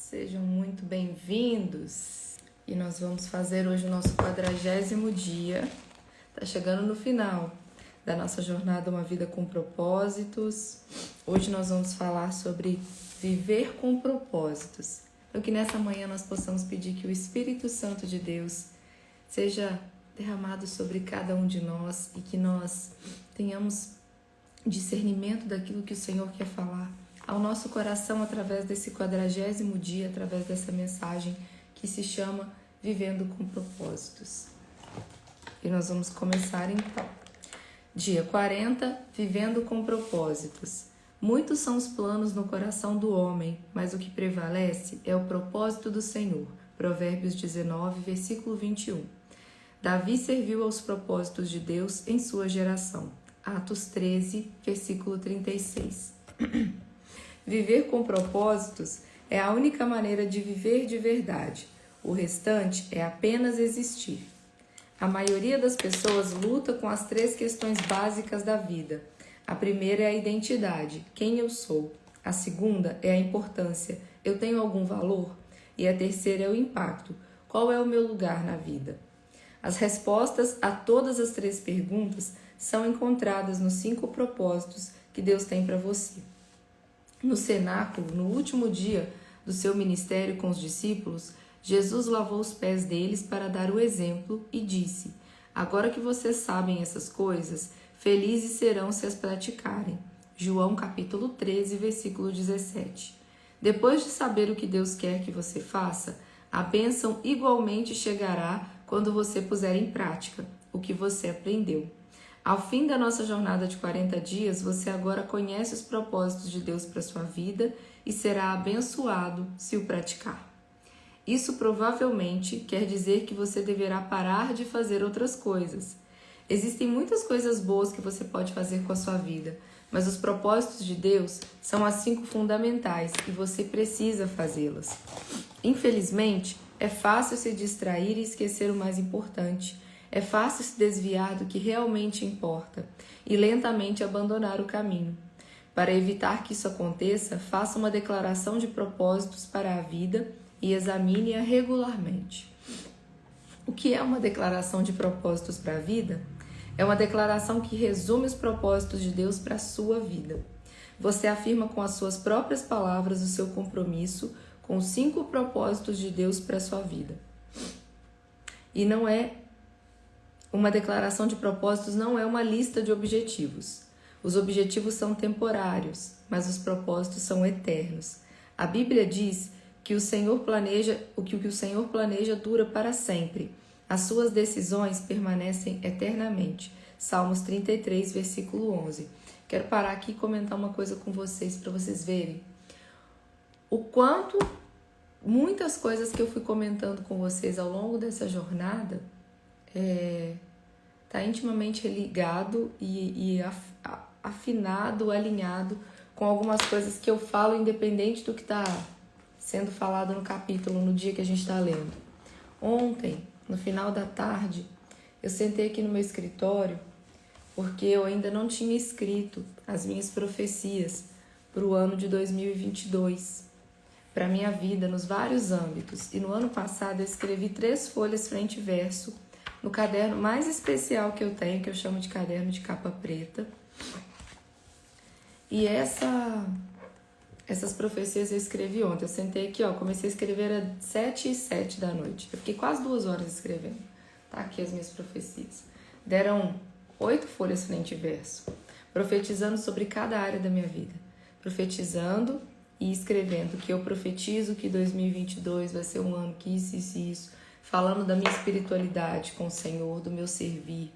Sejam muito bem-vindos. E nós vamos fazer hoje o nosso 40º dia. Tá chegando no final da nossa jornada Uma Vida com Propósitos. Hoje nós vamos falar sobre viver com propósitos. Então que nessa manhã nós possamos pedir que o Espírito Santo de Deus seja derramado sobre cada um de nós e que nós tenhamos discernimento daquilo que o Senhor quer falar ao nosso coração através desse 40º dia, através dessa mensagem que se chama Vivendo com Propósitos. E nós vamos começar então. Dia 40, Vivendo com Propósitos. Muitos são os planos no coração do homem, mas o que prevalece é o propósito do Senhor. Provérbios 19, versículo 21. Davi serviu aos propósitos de Deus em sua geração. Atos 13, versículo 36. Viver com propósitos é a única maneira de viver de verdade. O restante é apenas existir. A maioria das pessoas luta com as 3 questões básicas da vida. A primeira é a identidade, quem eu sou. A segunda é a importância, eu tenho algum valor? E a terceira é o impacto, qual é o meu lugar na vida? As respostas a todas as 3 perguntas são encontradas nos 5 propósitos que Deus tem para você. No cenáculo, no último dia do seu ministério com os discípulos, Jesus lavou os pés deles para dar o exemplo e disse: agora que vocês sabem essas coisas, felizes serão se as praticarem. João capítulo 13, versículo 17. Depois de saber o que Deus quer que você faça, a bênção igualmente chegará quando você puser em prática o que você aprendeu. Ao fim da nossa jornada de 40 dias, você agora conhece os propósitos de Deus para sua vida e será abençoado se o praticar. Isso provavelmente quer dizer que você deverá parar de fazer outras coisas. Existem muitas coisas boas que você pode fazer com a sua vida, mas os propósitos de Deus são as 5 fundamentais e você precisa fazê-las. Infelizmente, é fácil se distrair e esquecer o mais importante. É fácil se desviar do que realmente importa e lentamente abandonar o caminho. Para evitar que isso aconteça, faça uma declaração de propósitos para a vida e examine-a regularmente. O que é uma declaração de propósitos para a vida? É uma declaração que resume os propósitos de Deus para a sua vida. Você afirma com as suas próprias palavras o seu compromisso com os 5 propósitos de Deus para a sua vida. E uma declaração de propósitos não é uma lista de objetivos. Os objetivos são temporários, mas os propósitos são eternos. A Bíblia diz que o que o Senhor planeja dura para sempre. As suas decisões permanecem eternamente. Salmos 33, versículo 11. Quero parar aqui e comentar uma coisa com vocês, para vocês verem o quanto muitas coisas que eu fui comentando com vocês ao longo dessa jornada está intimamente ligado e afinado, alinhado com algumas coisas que eu falo, independente do que está sendo falado no capítulo, no dia que a gente está lendo. Ontem, no final da tarde, eu sentei aqui no meu escritório porque eu ainda não tinha escrito as minhas profecias para o ano de 2022, para a minha vida, nos vários âmbitos. E no ano passado eu escrevi 3 folhas frente e verso, no caderno mais especial que eu tenho, que eu chamo de caderno de capa preta. E essas profecias eu escrevi ontem. Eu sentei aqui, comecei a escrever às 7h07 da noite. Eu fiquei quase 2 horas escrevendo. Tá aqui as minhas profecias. Deram 8 folhas frente e verso, profetizando sobre cada área da minha vida. Profetizando e escrevendo que eu profetizo que 2022 vai ser um ano que isso. Falando da minha espiritualidade com o Senhor, do meu servir,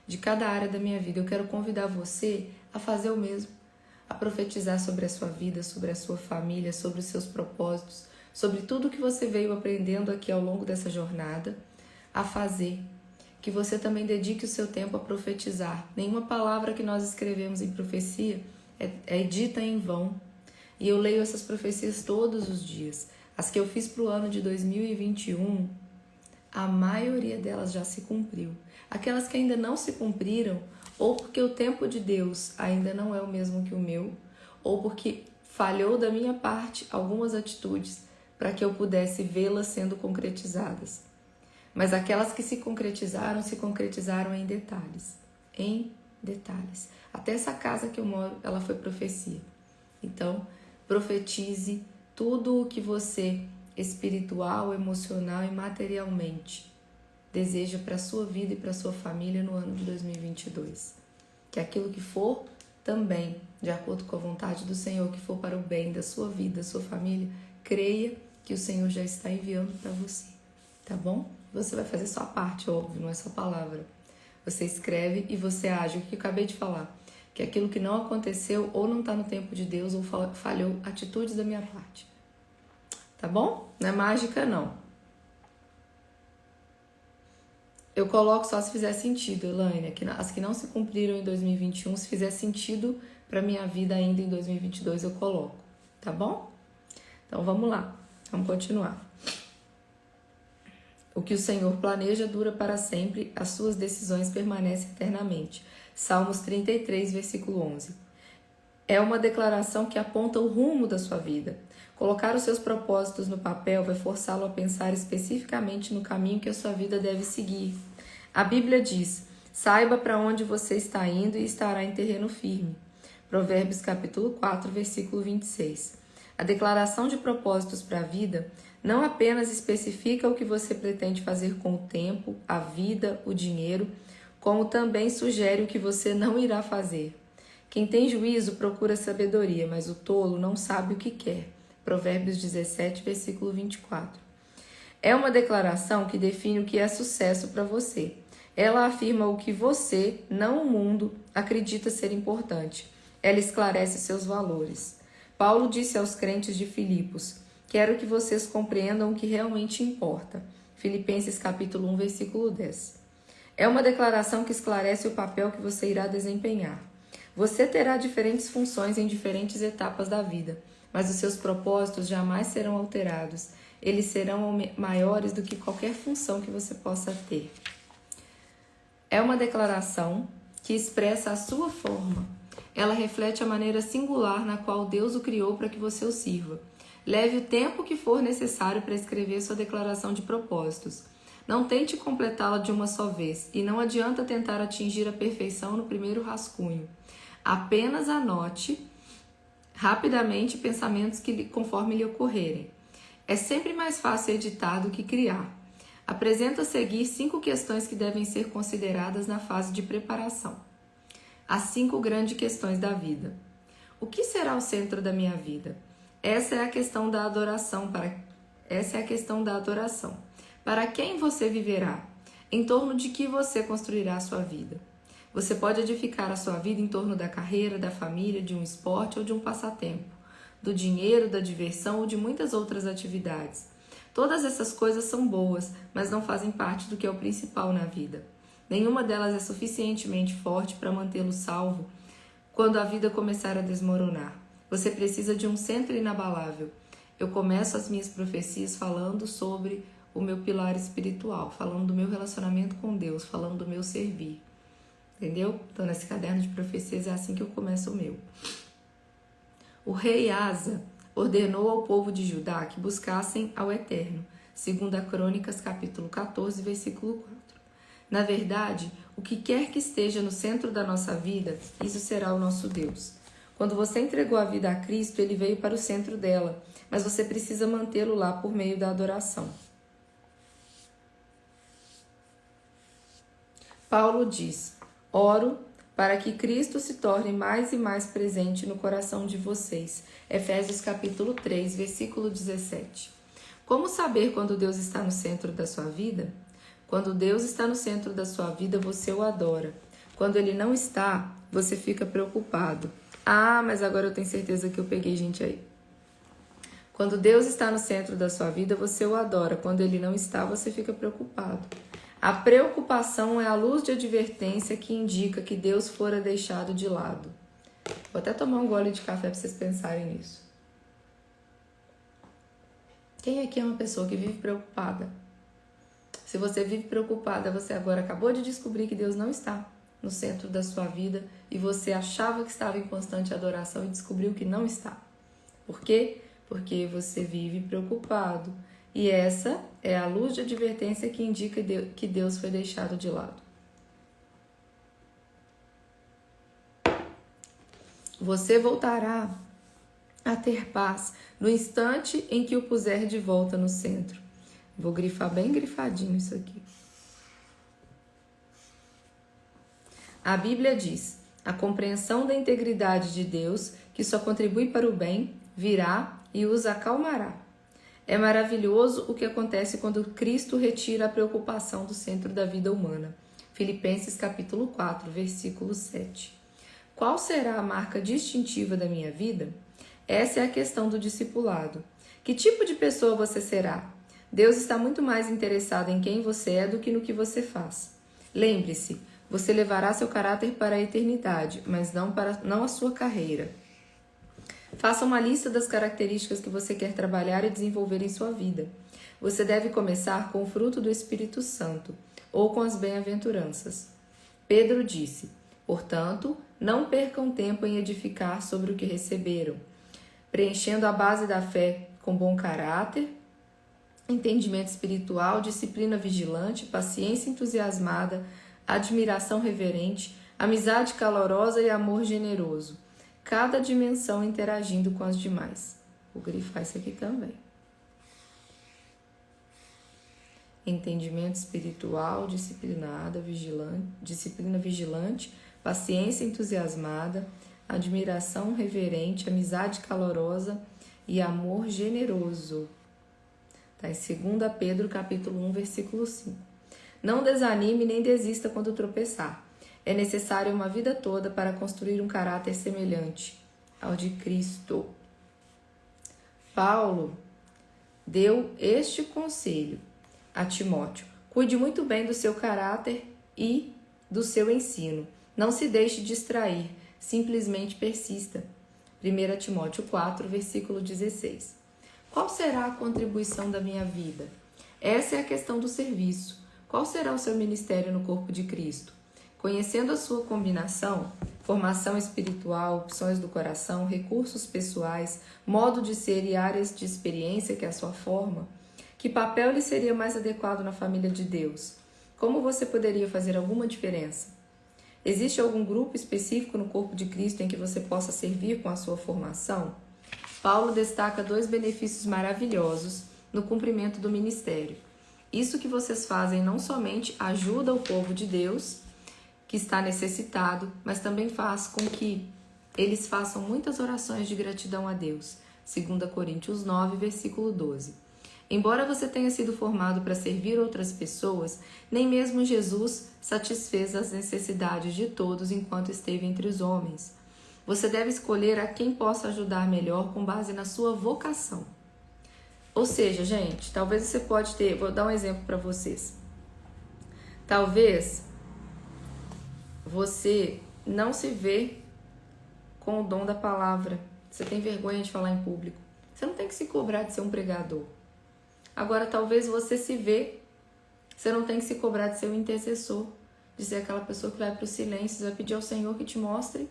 de cada área da minha vida. Eu quero convidar você a fazer o mesmo, a profetizar sobre a sua vida, sobre a sua família, sobre os seus propósitos, sobre tudo que você veio aprendendo aqui ao longo dessa jornada, a fazer. Que você também dedique o seu tempo a profetizar. Nenhuma palavra que nós escrevemos em profecia é dita em vão. E eu leio essas profecias todos os dias. As que eu fiz para o ano de 2021, a maioria delas já se cumpriu. Aquelas que ainda não se cumpriram, ou porque o tempo de Deus ainda não é o mesmo que o meu, ou porque falhou da minha parte algumas atitudes para que eu pudesse vê-las sendo concretizadas. Mas aquelas que se concretizaram em detalhes. Em detalhes. Até essa casa que eu moro, ela foi profecia. Então, profetize tudo o que você, espiritual, emocional e materialmente, deseja para a sua vida e para a sua família no ano de 2022. Que aquilo que for também, de acordo com a vontade do Senhor, que for para o bem da sua vida, da sua família, creia que o Senhor já está enviando para você, tá bom? Você vai fazer sua parte, óbvio, não é só palavra. Você escreve e você age, o que eu acabei de falar, que aquilo que não aconteceu ou não está no tempo de Deus ou falhou atitudes da minha parte, tá bom? Não é mágica, não. Eu coloco só se fizer sentido, Elaine, as que não se cumpriram em 2021, se fizer sentido para minha vida ainda em 2022, eu coloco, tá bom? Então vamos lá, vamos continuar. O que o Senhor planeja dura para sempre, as suas decisões permanecem eternamente. Salmos 33, versículo 11. É uma declaração que aponta o rumo da sua vida. Colocar os seus propósitos no papel vai forçá-lo a pensar especificamente no caminho que a sua vida deve seguir. A Bíblia diz: saiba para onde você está indo e estará em terreno firme. Provérbios capítulo 4, versículo 26. A declaração de propósitos para a vida não apenas especifica o que você pretende fazer com o tempo, a vida, o dinheiro, como também sugere o que você não irá fazer. Quem tem juízo procura sabedoria, mas o tolo não sabe o que quer. Provérbios 17, versículo 24. É uma declaração que define o que é sucesso para você. Ela afirma o que você, não o mundo, acredita ser importante. Ela esclarece seus valores. Paulo disse aos crentes de Filipos: quero que vocês compreendam o que realmente importa. Filipenses capítulo 1, versículo 10. É uma declaração que esclarece o papel que você irá desempenhar. Você terá diferentes funções em diferentes etapas da vida, mas os seus propósitos jamais serão alterados. Eles serão maiores do que qualquer função que você possa ter. É uma declaração que expressa a sua forma. Ela reflete a maneira singular na qual Deus o criou para que você o sirva. Leve o tempo que for necessário para escrever sua declaração de propósitos. Não tente completá-la de uma só vez e não adianta tentar atingir a perfeição no primeiro rascunho. Apenas anote rapidamente pensamentos conforme lhe ocorrerem. É sempre mais fácil editar do que criar. Apresento a seguir 5 questões que devem ser consideradas na fase de preparação. As 5 grandes questões da vida. O que será o centro da minha vida? Essa é a questão da adoração. Para quem você viverá? Em torno de que você construirá a sua vida? Você pode edificar a sua vida em torno da carreira, da família, de um esporte ou de um passatempo, do dinheiro, da diversão ou de muitas outras atividades. Todas essas coisas são boas, mas não fazem parte do que é o principal na vida. Nenhuma delas é suficientemente forte para mantê-lo salvo quando a vida começar a desmoronar. Você precisa de um centro inabalável. Eu começo as minhas profecias falando sobre o meu pilar espiritual, falando do meu relacionamento com Deus, falando do meu servir. Entendeu? Então, nesse caderno de profecias é assim que eu começo o meu. O rei Asa ordenou ao povo de Judá que buscassem ao Eterno, segundo a Crônicas, capítulo 14, versículo 4. Na verdade, o que quer que esteja no centro da nossa vida, isso será o nosso Deus. Quando você entregou a vida a Cristo, Ele veio para o centro dela, mas você precisa mantê-lo lá por meio da adoração. Paulo diz: oro para que Cristo se torne mais e mais presente no coração de vocês. Efésios capítulo 3, versículo 17. Como saber quando Deus está no centro da sua vida? Quando Deus está no centro da sua vida, você o adora. Quando Ele não está, você fica preocupado. Ah, mas agora eu tenho certeza que eu peguei gente aí. Quando Deus está no centro da sua vida, você o adora. Quando Ele não está, você fica preocupado. A preocupação é a luz de advertência que indica que Deus fora deixado de lado. Vou até tomar um gole de café para vocês pensarem nisso. Quem aqui é uma pessoa que vive preocupada? Se você vive preocupada, você agora acabou de descobrir que Deus não está no centro da sua vida e você achava que estava em constante adoração e descobriu que não está. Por quê? porque você vive preocupado. E essa é a luz de advertência que indica que Deus foi deixado de lado. Você voltará a ter paz no instante em que o puser de volta no centro. Vou grifar bem grifadinho isso aqui. A Bíblia diz: a compreensão da integridade de Deus, que só contribui para o bem, virá e os acalmará. É maravilhoso o que acontece quando Cristo retira a preocupação do centro da vida humana. Filipenses capítulo 4, versículo 7. Qual será a marca distintiva da minha vida? Essa é a questão do discipulado. Que tipo de pessoa você será? Deus está muito mais interessado em quem você é do que no que você faz. Lembre-se, você levará seu caráter para a eternidade, mas não a sua carreira. Faça uma lista das características que você quer trabalhar e desenvolver em sua vida. Você deve começar com o fruto do Espírito Santo, ou com as bem-aventuranças. Pedro disse: portanto, não percam tempo em edificar sobre o que receberam, preenchendo a base da fé com bom caráter, entendimento espiritual, disciplina vigilante, paciência entusiasmada, admiração reverente, amizade calorosa e amor generoso. Cada dimensão interagindo com as demais. Vou grifar isso aqui também. Entendimento espiritual, disciplina vigilante, paciência entusiasmada, admiração reverente, amizade calorosa e amor generoso. Está em 2 Pedro capítulo 1, versículo 5. Não desanime nem desista quando tropeçar. É necessária uma vida toda para construir um caráter semelhante ao de Cristo. Paulo deu este conselho a Timóteo: cuide muito bem do seu caráter e do seu ensino. Não se deixe distrair, simplesmente persista. 1 Timóteo 4, versículo 16. Qual será a contribuição da minha vida? Essa é a questão do serviço. Qual será o seu ministério no corpo de Cristo? Conhecendo a sua combinação, formação espiritual, opções do coração, recursos pessoais, modo de ser e áreas de experiência que a sua forma, que papel lhe seria mais adequado na família de Deus? Como você poderia fazer alguma diferença? Existe algum grupo específico no corpo de Cristo em que você possa servir com a sua formação? Paulo destaca 2 benefícios maravilhosos no cumprimento do ministério. Isso que vocês fazem não somente ajuda o povo de Deus, que está necessitado, mas também faz com que eles façam muitas orações de gratidão a Deus. 2 Coríntios 9, versículo 12. Embora você tenha sido formado para servir outras pessoas, nem mesmo Jesus satisfez as necessidades de todos enquanto esteve entre os homens. Você deve escolher a quem possa ajudar melhor com base na sua vocação. Ou seja, gente, talvez você pode ter... Vou dar um exemplo para vocês. Talvez você não se vê com o dom da palavra. Você tem vergonha de falar em público. Você não tem que se cobrar de ser um pregador. Agora, talvez você se vê. Você não tem que se cobrar de ser um intercessor. De ser aquela pessoa que vai para o silêncio. Você vai pedir ao Senhor que te mostre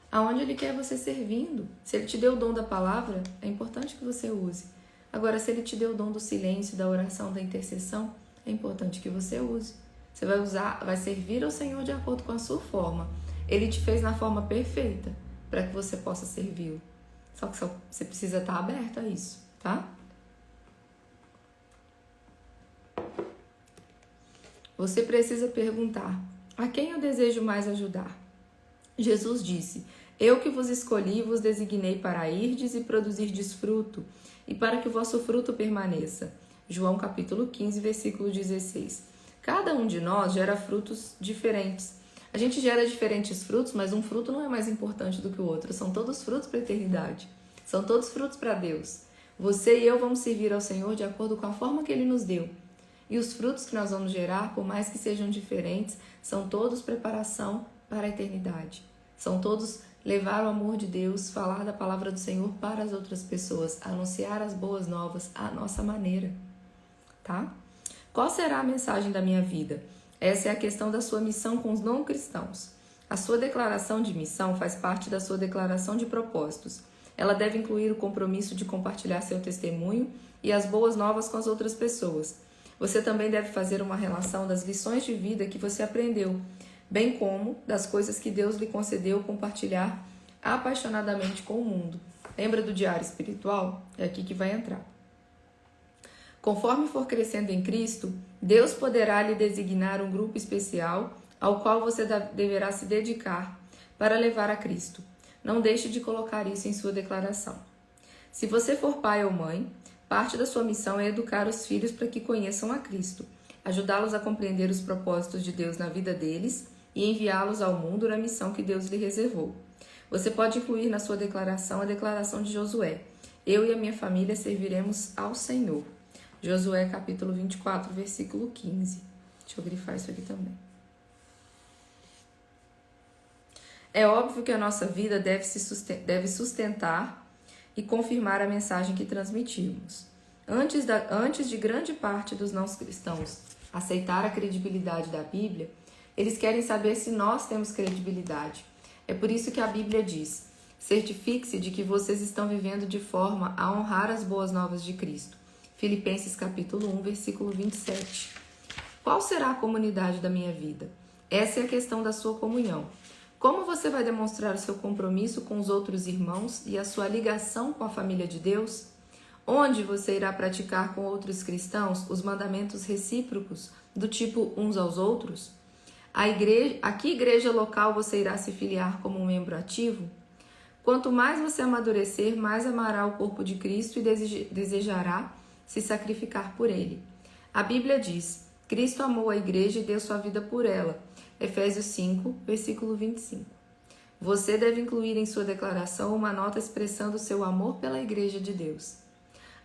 aonde Ele quer você servindo. Se Ele te deu o dom da palavra, é importante que você use. Agora, se Ele te deu o dom do silêncio, da oração, da intercessão, é importante que você use. Você vai servir ao Senhor de acordo com a sua forma. Ele te fez na forma perfeita para que você possa servi-lo. Só que você precisa estar aberto a isso, tá? Você precisa perguntar: a quem eu desejo mais ajudar? Jesus disse: eu que vos escolhi e vos designei para irdes e produzirdes fruto, e para que o vosso fruto permaneça. João capítulo 15, versículo 16. Cada um de nós gera frutos diferentes. A gente gera diferentes frutos, mas um fruto não é mais importante do que o outro. São todos frutos para a eternidade. São todos frutos para Deus. Você e eu vamos servir ao Senhor de acordo com a forma que Ele nos deu. E os frutos que nós vamos gerar, por mais que sejam diferentes, são todos preparação para a eternidade. São todos levar o amor de Deus, falar da palavra do Senhor para as outras pessoas, anunciar as boas novas à nossa maneira, tá? Qual será a mensagem da minha vida? Essa é a questão da sua missão com os não cristãos. A sua declaração de missão faz parte da sua declaração de propósitos. Ela deve incluir o compromisso de compartilhar seu testemunho e as boas novas com as outras pessoas. Você também deve fazer uma relação das lições de vida que você aprendeu, bem como das coisas que Deus lhe concedeu compartilhar apaixonadamente com o mundo. Lembra do diário espiritual? É aqui que vai entrar. Conforme for crescendo em Cristo, Deus poderá lhe designar um grupo especial ao qual você deverá se dedicar para levar a Cristo. Não deixe de colocar isso em sua declaração. Se você for pai ou mãe, parte da sua missão é educar os filhos para que conheçam a Cristo, ajudá-los a compreender os propósitos de Deus na vida deles e enviá-los ao mundo na missão que Deus lhe reservou. Você pode incluir na sua declaração a declaração de Josué. Eu e a minha família serviremos ao Senhor. Josué capítulo 24, versículo 15. Deixa eu grifar isso aqui também. É óbvio que a nossa vida deve sustentar e confirmar a mensagem que transmitimos. Antes de grande parte dos não cristãos aceitar a credibilidade da Bíblia, eles querem saber se nós temos credibilidade. É por isso que a Bíblia diz: certifique-se de que vocês estão vivendo de forma a honrar as boas novas de Cristo. Filipenses capítulo 1, versículo 27. Qual será a comunidade da minha vida? Essa é a questão da sua comunhão. Como você vai demonstrar o seu compromisso com os outros irmãos e a sua ligação com a família de Deus? Onde você irá praticar com outros cristãos os mandamentos recíprocos, do tipo uns aos outros? A que igreja local você irá se filiar como um membro ativo? Quanto mais você amadurecer, mais amará o corpo de Cristo e desejará se sacrificar por ele. A Bíblia diz: Cristo amou a igreja e deu sua vida por ela. Efésios 5, versículo 25. Você deve incluir em sua declaração uma nota expressando seu amor pela igreja de Deus.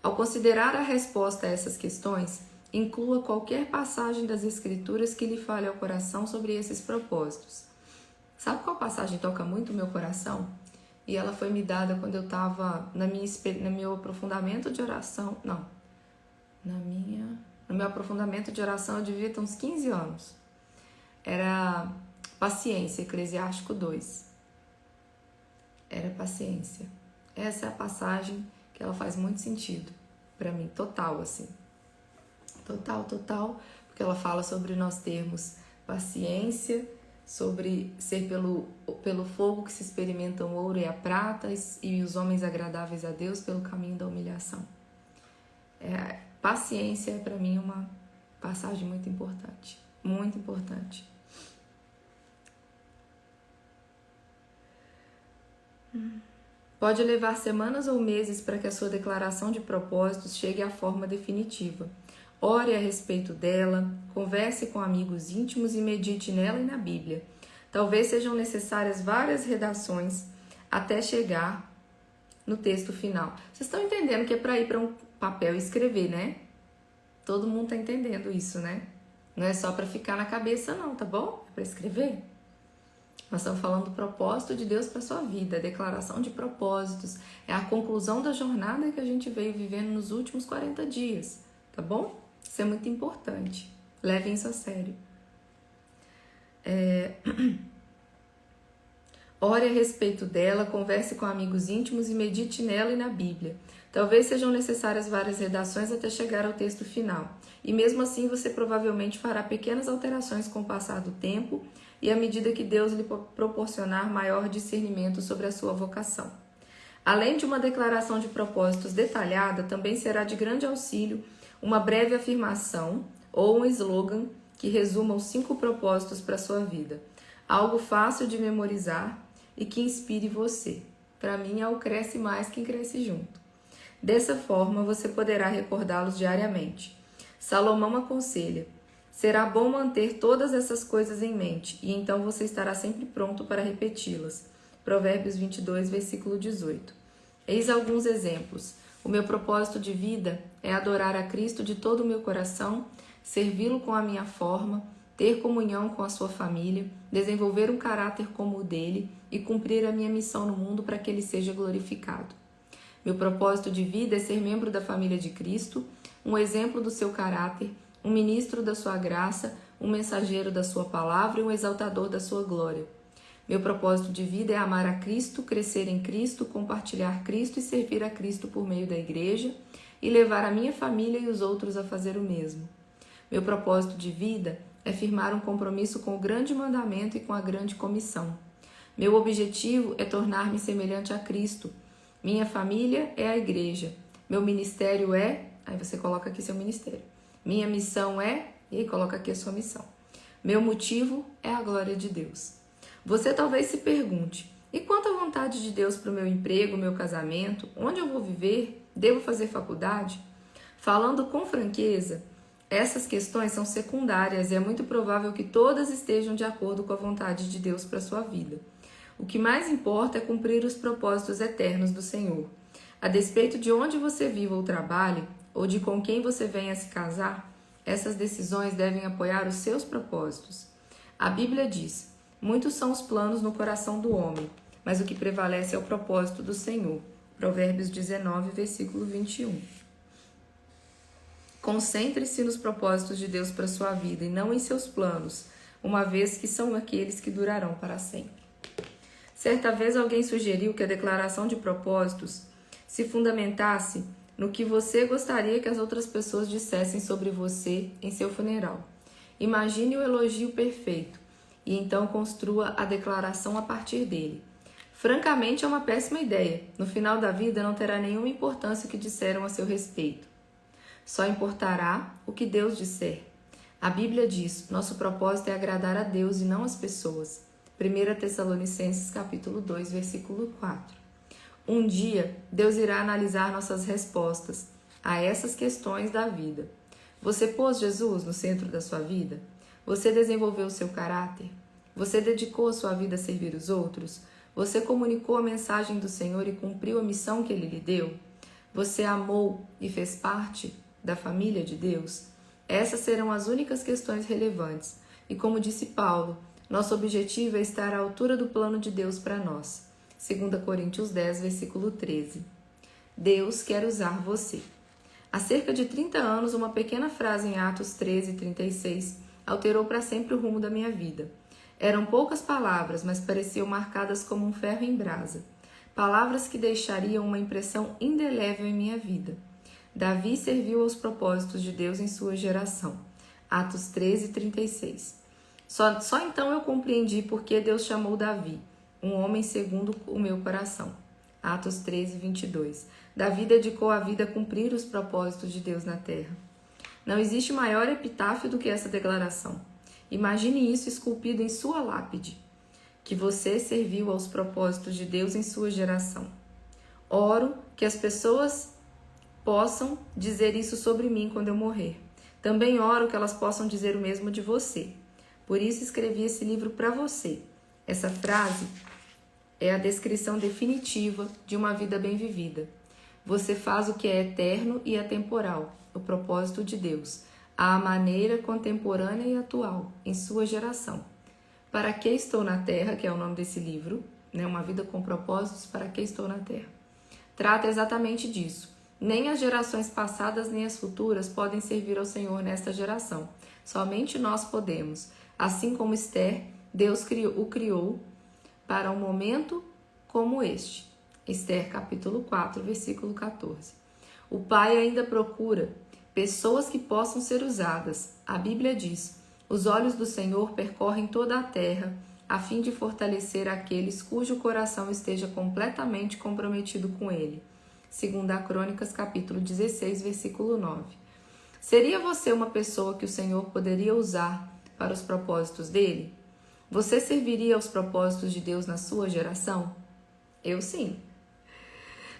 Ao considerar a resposta a essas questões, inclua qualquer passagem das Escrituras que lhe fale ao coração sobre esses propósitos. Sabe qual passagem toca muito o meu coração? E ela foi me dada quando eu estava no meu aprofundamento de oração. No meu aprofundamento de oração eu devia ter uns 15 anos. Era paciência, Eclesiástico 2. Era paciência. Essa é a passagem que ela faz muito sentido para mim, total, assim. Total, porque ela fala sobre nós termos paciência, sobre ser pelo fogo que se experimentam o ouro e a prata e os homens agradáveis a Deus pelo caminho da humilhação. Paciência é para mim uma passagem muito importante, muito importante. Pode levar semanas ou meses para que a sua declaração de propósitos chegue à forma definitiva. Ore a respeito dela, converse com amigos íntimos e medite nela e na Bíblia. Talvez sejam necessárias várias redações até chegar no texto final. Vocês estão entendendo que é para ir para um papel e escrever, né? Todo mundo está entendendo isso, né? Não é só para ficar na cabeça não, tá bom? É para escrever. Nós estamos falando do propósito de Deus para sua vida, a declaração de propósitos. É a conclusão da jornada que a gente veio vivendo nos últimos 40 dias, tá bom? Isso é muito importante. Levem isso a sério. Ore a respeito dela, converse com amigos íntimos e medite nela e na Bíblia. Talvez sejam necessárias várias redações até chegar ao texto final. E mesmo assim você provavelmente fará pequenas alterações com o passar do tempo e à medida que Deus lhe proporcionar maior discernimento sobre a sua vocação. Além de uma declaração de propósitos detalhada, também será de grande auxílio uma breve afirmação ou um slogan que resuma os 5 propósitos para a sua vida. Algo fácil de memorizar e que inspire você. Para mim, é o cresce mais quem cresce junto. Dessa forma, você poderá recordá-los diariamente. Salomão aconselha: será bom manter todas essas coisas em mente, e então você estará sempre pronto para repeti-las. Provérbios 22, versículo 18. Eis alguns exemplos. O meu propósito de vida é adorar a Cristo de todo o meu coração, servi-lo com a minha forma, ter comunhão com a sua família, desenvolver um caráter como o dele e cumprir a minha missão no mundo para que ele seja glorificado. Meu propósito de vida é ser membro da família de Cristo, um exemplo do seu caráter, um ministro da sua graça, um mensageiro da sua palavra e um exaltador da sua glória. Meu propósito de vida é amar a Cristo, crescer em Cristo, compartilhar Cristo e servir a Cristo por meio da igreja e levar a minha família e os outros a fazer o mesmo. Meu propósito de vida é firmar um compromisso com o grande mandamento e com a grande comissão. Meu objetivo é tornar-me semelhante a Cristo. Minha família é a igreja. Meu ministério é... Aí você coloca aqui seu ministério. Minha missão é... E aí coloca aqui a sua missão. Meu motivo é a glória de Deus. Você talvez se pergunte, e quanto à vontade de Deus para o meu emprego, meu casamento, onde eu vou viver, devo fazer faculdade? Falando com franqueza, essas questões são secundárias e é muito provável que todas estejam de acordo com a vontade de Deus para a sua vida. O que mais importa é cumprir os propósitos eternos do Senhor. A despeito de onde você viva ou trabalhe, ou de com quem você venha se casar, essas decisões devem apoiar os seus propósitos. A Bíblia diz: muitos são os planos no coração do homem, mas o que prevalece é o propósito do Senhor. Provérbios 19, versículo 21. Concentre-se nos propósitos de Deus para a sua vida e não em seus planos, uma vez que são aqueles que durarão para sempre. Certa vez alguém sugeriu que a declaração de propósitos se fundamentasse no que você gostaria que as outras pessoas dissessem sobre você em seu funeral. Imagine o elogio perfeito e então construa a declaração a partir dele. Francamente, é uma péssima ideia. No final da vida não terá nenhuma importância o que disseram a seu respeito. Só importará o que Deus disser. A Bíblia diz: nosso propósito é agradar a Deus e não as pessoas. 1 Tessalonicenses capítulo 2, versículo 4. Um dia, Deus irá analisar nossas respostas a essas questões da vida. Você pôs Jesus no centro da sua vida? Você desenvolveu o seu caráter? Você dedicou a sua vida a servir os outros? Você comunicou a mensagem do Senhor e cumpriu a missão que Ele lhe deu? Você amou e fez parte da família de Deus? Essas serão as únicas questões relevantes. E como disse Paulo, nosso objetivo é estar à altura do plano de Deus para nós. 2 Coríntios 10, versículo 13. Deus quer usar você. Há cerca de 30 anos, uma pequena frase em Atos 13, 36 alterou para sempre o rumo da minha vida. Eram poucas palavras, mas pareciam marcadas como um ferro em brasa. Palavras que deixariam uma impressão indelével em minha vida. Davi serviu aos propósitos de Deus em sua geração. Atos 13, 36. Só então eu compreendi por que Deus chamou Davi, um homem segundo o meu coração. Atos 13, 22. Davi dedicou a vida a cumprir os propósitos de Deus na terra. Não existe maior epitáfio do que essa declaração. Imagine isso esculpido em sua lápide, que você serviu aos propósitos de Deus em sua geração. Oro que as pessoas possam dizer isso sobre mim quando eu morrer. Também oro que elas possam dizer o mesmo de você. Por isso escrevi esse livro para você. Essa frase é a descrição definitiva de uma vida bem vivida. Você faz o que é eterno e atemporal, o propósito de Deus, à maneira contemporânea e atual, em sua geração. Para que estou na Terra, que é o nome desse livro, Uma vida com propósitos, para que estou na Terra. Trata exatamente disso. Nem as gerações passadas nem as futuras podem servir ao Senhor nesta geração. Somente nós podemos. Assim como Esther, Deus o criou para um momento como este. Esther capítulo 4, versículo 14. O Pai ainda procura pessoas que possam ser usadas. A Bíblia diz: os olhos do Senhor percorrem toda a terra, a fim de fortalecer aqueles cujo coração esteja completamente comprometido com Ele. 2 Crônicas capítulo 16, versículo 9. Seria você uma pessoa que o Senhor poderia usar para os propósitos dele? Você serviria aos propósitos de Deus na sua geração? Eu sim.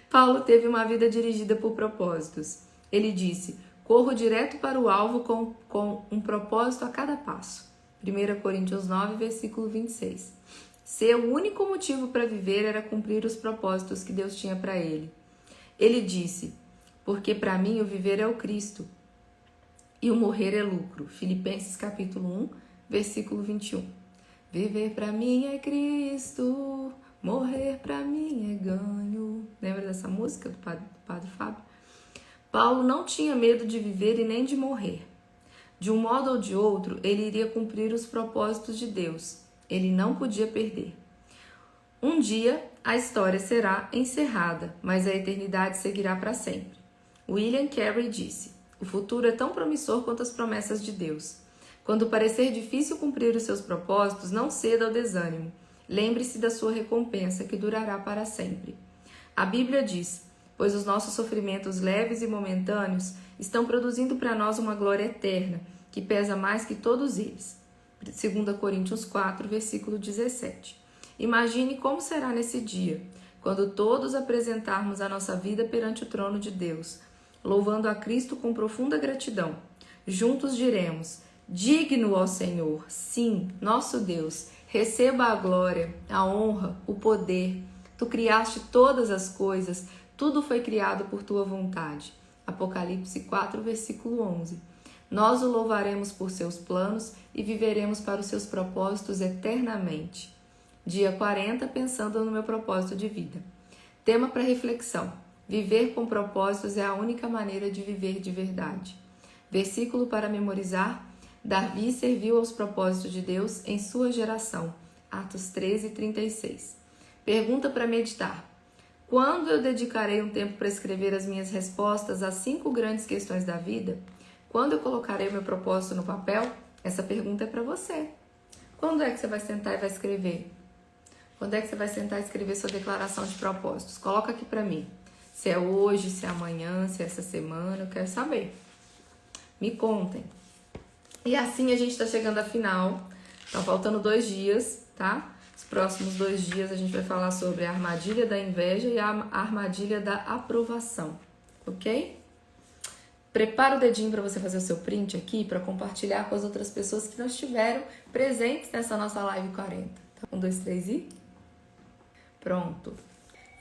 Paulo teve uma vida dirigida por propósitos. Ele disse: corro direto para o alvo com um propósito a cada passo. 1 Coríntios 9, versículo 26. Seu único motivo para viver era cumprir os propósitos que Deus tinha para ele. Ele disse: porque para mim o viver é o Cristo e o morrer é lucro. Filipenses capítulo 1, versículo 21. Viver para mim é Cristo, morrer para mim é ganho. Lembra dessa música do Padre Fábio? Paulo não tinha medo de viver e nem de morrer. De um modo ou de outro, ele iria cumprir os propósitos de Deus. Ele não podia perder. Um dia a história será encerrada, mas a eternidade seguirá para sempre. William Carey disse: o futuro é tão promissor quanto as promessas de Deus. Quando parecer difícil cumprir os seus propósitos, não ceda ao desânimo. Lembre-se da sua recompensa, que durará para sempre. A Bíblia diz: pois os nossos sofrimentos leves e momentâneos estão produzindo para nós uma glória eterna, que pesa mais que todos eles. 2 Coríntios 4, versículo 17. Imagine como será nesse dia, quando todos apresentarmos a nossa vida perante o trono de Deus, louvando a Cristo com profunda gratidão. Juntos diremos: digno, ó Senhor, sim, nosso Deus, receba a glória, a honra, o poder. Tu criaste todas as coisas, tudo foi criado por tua vontade. Apocalipse 4, versículo 11. Nós o louvaremos por seus planos e viveremos para os seus propósitos eternamente. Dia 40, pensando no meu propósito de vida. Tema para reflexão: viver com propósitos é a única maneira de viver de verdade. Versículo para memorizar: Davi serviu aos propósitos de Deus em sua geração. Atos 13, 36. Pergunta para meditar: quando eu dedicarei um tempo para escrever as minhas respostas às 5 grandes questões da vida? Quando eu colocarei o meu propósito no papel? Essa pergunta é para você. Quando é que você vai sentar e vai escrever? Quando é que você vai sentar e escrever sua declaração de propósitos? Coloca aqui para mim. Se é hoje, se é amanhã, se é essa semana, eu quero saber. Me contem. E assim a gente está chegando à final. Estão faltando 2 dias, tá? Os próximos 2 dias a gente vai falar sobre a armadilha da inveja e a armadilha da aprovação, ok? Prepara o dedinho para você fazer o seu print aqui para compartilhar com as outras pessoas que não estiveram presentes nessa nossa live 40. 1, 2, 3 e... pronto.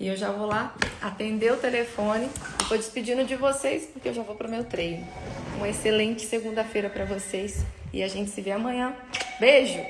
E eu já vou lá atender o telefone. Eu vou despedindo de vocês porque eu já vou para o meu treino. Uma excelente segunda-feira para vocês e a gente se vê amanhã. Beijo!